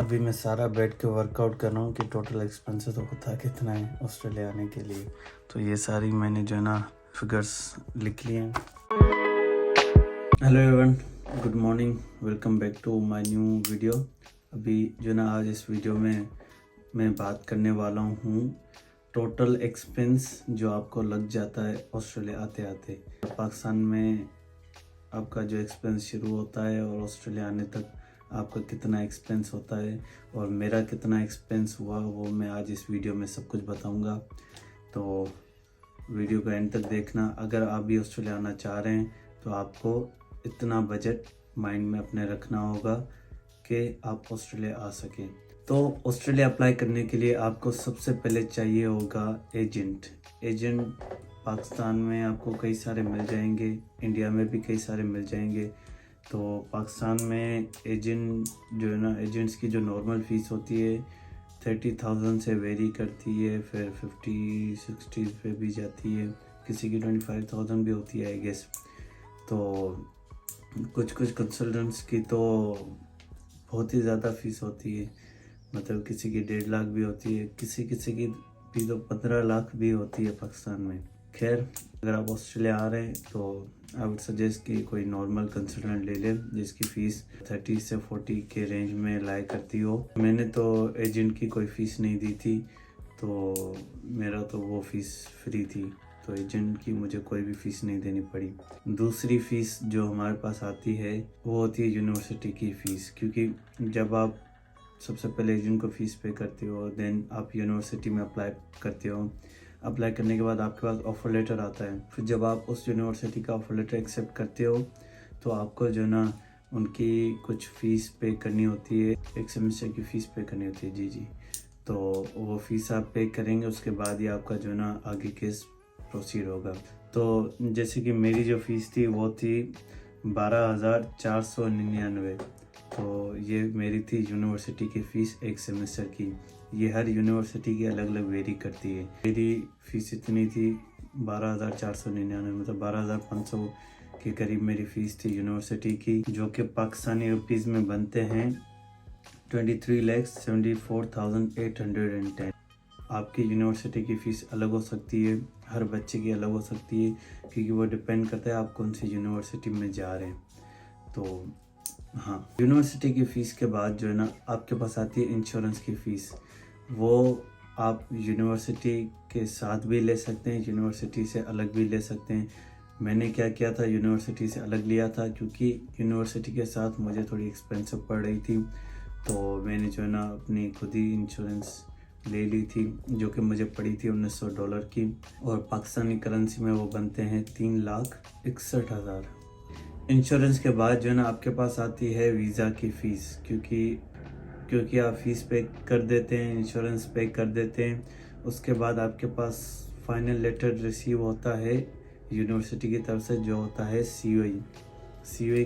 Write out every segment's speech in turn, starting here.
अभी मैं सारा बैठ के वर्कआउट कर रहा हूँ कि टोटल एक्सपेंसेस तो होता कितना है ऑस्ट्रेलिया आने के लिए। तो ये सारी मैंने जो है ना फिगर्स लिख लिए हैं। Hello everyone, good morning, welcome back to my new video. अभी जो ना आज इस वीडियो में मैं बात करने वाला हूँ टोटल एक्सपेंस जो आपको लग जाता है ऑस्ट्रेलिया आते आते। पाकिस्तान में आपका जो एक्सपेंस शुरू होता है और ऑस्ट्रेलिया आने तक आपका कितना एक्सपेंस होता है और मेरा कितना एक्सपेंस हुआ, वो मैं आज इस वीडियो में सब कुछ बताऊंगा। तो वीडियो को एंड तक देखना। अगर आप भी ऑस्ट्रेलिया आना चाह रहे हैं तो आपको इतना बजट माइंड में अपने रखना होगा कि आप ऑस्ट्रेलिया आ सकें। तो ऑस्ट्रेलिया अप्लाई करने के लिए आपको सबसे पहले चाहिए होगा एजेंट। पाकिस्तान में आपको कई सारे मिल जाएंगे, इंडिया में भी कई सारे मिल जाएंगे। तो पाकिस्तान में एजेंट जो है ना, एजेंट्स की जो नॉर्मल फ़ीस होती है 30,000 से वेरी करती है, फिर 50-60 पे भी जाती है, किसी की 25,000 भी होती है आई गेस। तो कुछ कंसल्टेंट्स की तो बहुत ही ज़्यादा फ़ीस होती है, मतलब किसी की 1.5 लाख भी होती है, किसी की भी तो 15 लाख भी होती है पाकिस्तान में। खैर, अगर आप ऑस्ट्रेलिया आ रहे हैं तो आई वुड सजेस्ट कि कोई नॉर्मल कंसल्टेंट ले लें जिसकी फ़ीस 30 से 40 के रेंज में लाया करती हो। मैंने तो एजेंट की कोई फ़ीस नहीं दी थी, तो मेरा तो वो फ़ीस फ्री थी, तो एजेंट की मुझे कोई भी फ़ीस नहीं देनी पड़ी। दूसरी फ़ीस जो हमारे पास आती है वो होती है यूनिवर्सिटी की फ़ीस, क्योंकि जब आप सबसे पहले एजेंट को फ़ीस पे करते हो, देन आप यूनिवर्सिटी में अप्लाई करते हो। अप्लाई करने के बाद आपके पास ऑफ़र लेटर आता है। फिर जब आप उस यूनिवर्सिटी का ऑफ़र लेटर एक्सेप्ट करते हो तो आपको जो ना उनकी कुछ फ़ीस पे करनी होती है, एक सेमेस्टर की फ़ीस पे करनी होती है। जी। तो वो फ़ीस आप पे करेंगे, उसके बाद ही आपका जो ना आगे केस प्रोसीड होगा। तो जैसे कि मेरी जो फ़ीस थी वो थी 12,499। तो ये मेरी थी यूनिवर्सिटी की फ़ीस एक सेमेस्टर की। ये हर यूनिवर्सिटी की अलग अलग वेरी करती है। मेरी फ़ीस इतनी थी 12,499, मतलब 12,500 के करीब मेरी फ़ीस थी यूनिवर्सिटी की, जो कि पाकिस्तानी रुपीज़ में बनते हैं 23,74,810। आपकी यूनिवर्सिटी की फ़ीस अलग हो सकती है, हर बच्चे की अलग हो सकती है, क्योंकि वो डिपेंड करता है आप कौन सी यूनिवर्सिटी में जा रहे हैं। तो हाँ, यूनिवर्सिटी की फ़ीस के बाद जो है ना आपके पास आती है इंश्योरेंस की फ़ीस। वो आप यूनिवर्सिटी के साथ भी ले सकते हैं, यूनिवर्सिटी से अलग भी ले सकते हैं। मैंने क्या किया था, यूनिवर्सिटी से अलग लिया था, क्योंकि यूनिवर्सिटी के साथ मुझे थोड़ी एक्सपेंसिव पड़ रही थी। तो मैंने जो है ना अपनी खुद ही इंश्योरेंस ले ली थी, जो कि मुझे पड़ी थी $1900 की, और पाकिस्तानी करेंसी में वो बनते हैं 3,61,000। इंश्योरेंस के बाद जो है ना आपके पास आती है वीज़ा की फ़ीस, क्योंकि आप फ़ीस पे कर देते हैं, इंश्योरेंस पे कर देते हैं, उसके बाद आपके पास फाइनल लेटर रिसीव होता है यूनिवर्सिटी की तरफ से, जो होता है COE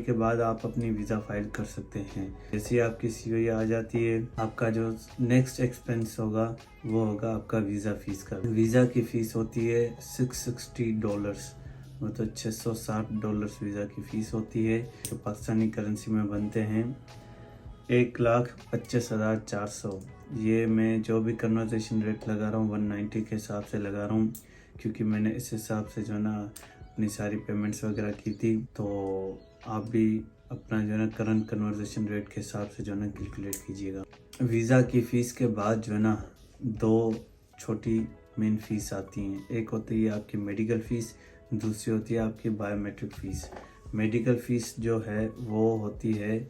के बाद आप अपनी वीज़ा फाइल कर सकते हैं। जैसे ही आपकी COE आ जाती है, आपका जो नेक्स्ट एक्सपेंस होगा वो होगा आपका वीज़ा फ़ीस का। वीज़ा की फ़ीस होती है $660, मतलब $660 वीज़ा की फ़ीस होती है, जो पाकिस्तानी करेंसी में बनते हैं 1,25,400। ये मैं जो भी कन्वर्सेशन रेट लगा रहा हूँ 190 के हिसाब से लगा रहा हूँ, क्योंकि मैंने इस हिसाब से जो ना अपनी सारी पेमेंट्स वगैरह की थी। तो आप भी अपना जो है करंट कन्वर्सेशन रेट के हिसाब से जो है कैलकुलेट कीजिएगा। वीज़ा की फ़ीस के बाद जो है ना 2 छोटी मेन फ़ीस आती हैं। एक होती है आपकी मेडिकल फ़ीस, दूसरी होती है आपकी बायोमेट्रिक फ़ीस। मेडिकल फ़ीस जो है वो होती है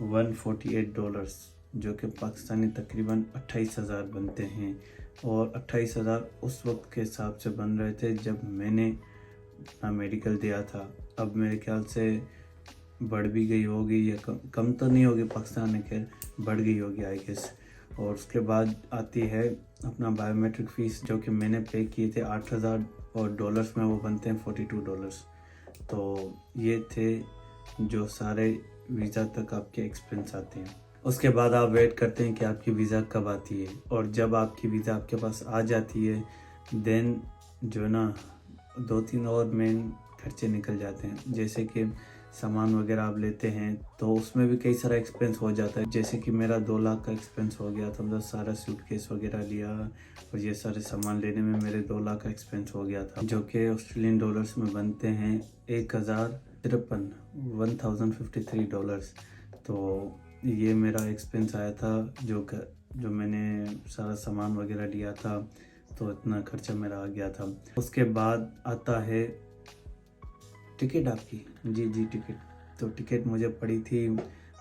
$148, जो कि पाकिस्तानी तकरीबन 28,000 बनते हैं, और 28,000 उस वक्त के हिसाब से बन रहे थे जब मैंने अपना मेडिकल दिया था। अब मेरे ख्याल से बढ़ भी गई होगी, या कम तो नहीं होगी पाकिस्तान में, खैर बढ़ गई होगी आई गेस। और उसके बाद आती है अपना बायोमेट्रिक फ़ीस, जो कि मैंने पे किए थे 8,000, और डॉलर्स में वो बनते हैं $42। तो ये थे जो सारे वीज़ा तक आपके एक्सपेंस आते हैं। उसके बाद आप वेट करते हैं कि आपकी वीज़ा कब आती है, और जब आपकी वीज़ा आपके पास आ जाती है देन जो है ना 2-3 और मेन खर्चे निकल जाते हैं। जैसे कि सामान वगैरह आप लेते हैं तो उसमें भी कई सारा एक्सपेंस हो जाता है। जैसे कि मेरा 2 लाख का एक्सपेंस हो गया था, मतलब सारा सूटकेस वगैरह लिया और ये सारे सामान लेने में मेरे 2 लाख का एक्सपेंस हो गया था, जो कि ऑस्ट्रेलियन डॉलर्स में बनते हैं 1053 डॉलर्स। तो ये मेरा एक्सपेंस आया था जो मैंने सारा सामान वगैरह लिया था, तो इतना खर्चा मेरा आ गया था। उसके बाद आता है टिकट आपकी। जी टिकट। तो टिकट मुझे पड़ी थी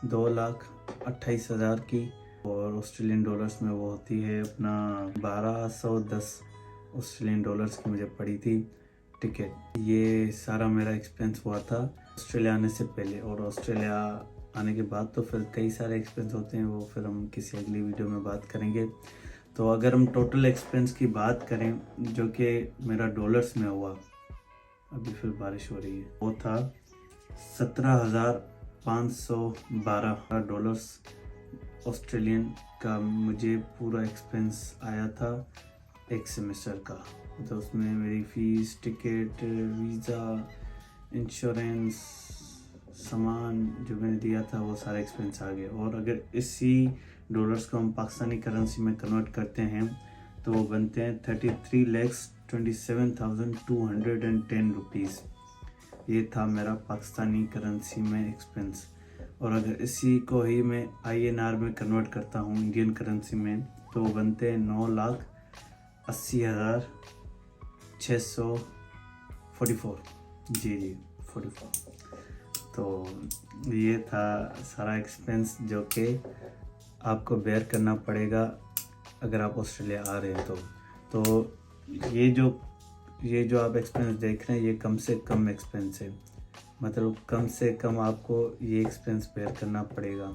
2,28,000 की, और ऑस्ट्रेलियन डॉलर्स में वो होती है अपना 1210 ऑस्ट्रेलियन डॉलर्स की मुझे पड़ी थी टिकट। ये सारा मेरा एक्सपेंस हुआ था ऑस्ट्रेलिया आने से पहले, और ऑस्ट्रेलिया आने के बाद तो फिर कई सारे एक्सपेंस होते हैं, वो फिर हम किसी अगली वीडियो में बात करेंगे। तो अगर हम टोटल एक्सपेंस की बात करें जो कि मेरा डॉलर्स में हुआ, अभी फिर बारिश हो रही है, वो था 17,512 डॉलर्स ऑस्ट्रेलियन का मुझे पूरा एक्सपेंस आया था एक सेमेस्टर का। तो उसमें मेरी फ़ीस, टिकट, वीज़ा, इंश्योरेंस, सामान जो मैंने दिया था वो सारे एक्सपेंस आ गए। और अगर इसी डॉलर्स को हम पाकिस्तानी करेंसी में कन्वर्ट करते हैं तो वो बनते हैं 33,27,210 रुपीज़। ये था मेरा पाकिस्तानी करेंसी में एक्सपेंस। और अगर इसी को ही मैं INR में कन्वर्ट करता हूँ इंडियन करेंसी में, तो वो बनते हैं 9,80,644। जी 44। तो ये था सारा एक्सपेंस जो कि आपको बेयर करना पड़ेगा अगर आप ऑस्ट्रेलिया आ रहे हैं तो ये जो आप एक्सपेंस देख रहे हैं ये कम से कम एक्सपेंस है, मतलब कम से कम आपको ये एक्सपेंस बेयर करना पड़ेगा।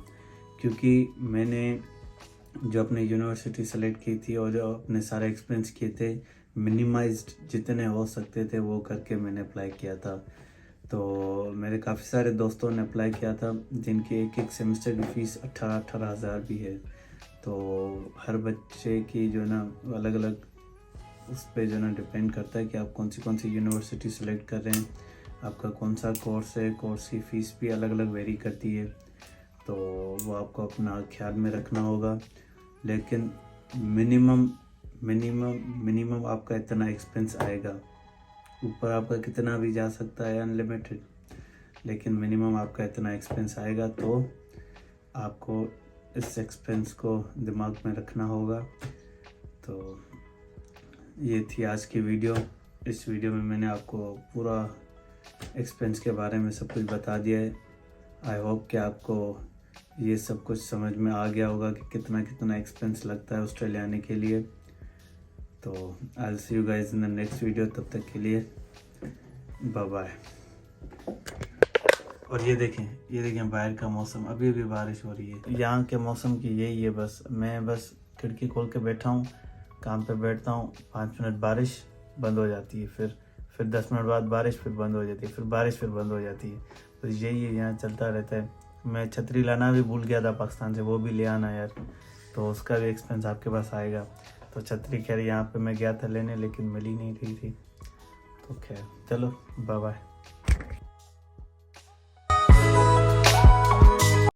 क्योंकि मैंने जो अपनी यूनिवर्सिटी सेलेक्ट की थी और जो अपने सारे एक्सपेंस किए थे, मिनिमाइज्ड जितने हो सकते थे वो करके मैंने अप्लाई किया था। तो मेरे काफ़ी सारे दोस्तों ने अप्लाई किया था जिनकी एक सेमेस्टर की फ़ीस 18,000 हज़ार भी है। तो हर बच्चे की जो ना अलग अलग उस पर जो ना डिपेंड करता है कि आप कौन सी यूनिवर्सिटी सेलेक्ट कर रहे हैं, आपका कौन सा कोर्स है, कोर्स की फ़ीस भी अलग अलग वेरी करती है। तो वो आपको अपना ख्याल में रखना होगा। लेकिन मिनिमम आपका इतना एक्सपेंस आएगा। ऊपर आपका कितना भी जा सकता है अनलिमिटेड, लेकिन मिनिमम आपका इतना एक्सपेंस आएगा। तो आपको इस एक्सपेंस को दिमाग में रखना होगा। तो ये थी आज की वीडियो। इस वीडियो में मैंने आपको पूरा एक्सपेंस के बारे में सब कुछ बता दिया है। आई होप कि आपको ये सब कुछ समझ में आ गया होगा कि कितना एक्सपेंस लगता है ऑस्ट्रेलिया आने के लिए। तो I will see you guys in the next video. तब तक के लिए बाय बाय। और ये देखें बाहर का मौसम, अभी बारिश हो रही है। यहाँ के मौसम की यही है। मैं बस खिड़की खोल के बैठा हूँ, काम पे बैठता हूँ, 5 मिनट बारिश बंद हो जाती है, फिर 10 मिनट बाद बारिश फिर बंद हो जाती है, फिर बारिश फिर बंद हो जाती है। तो यही है, यहाँ चलता रहता है। मैं छतरी लाना भी भूल गया था पाकिस्तान से, वो भी ले आना यार, तो उसका भी एक्सपेंस आपके पास आएगा। तो छतरी खैर यहाँ पे मैं गया था लेने, लेकिन मिली नहीं रही थी। तो खैर चलो बाय बाय।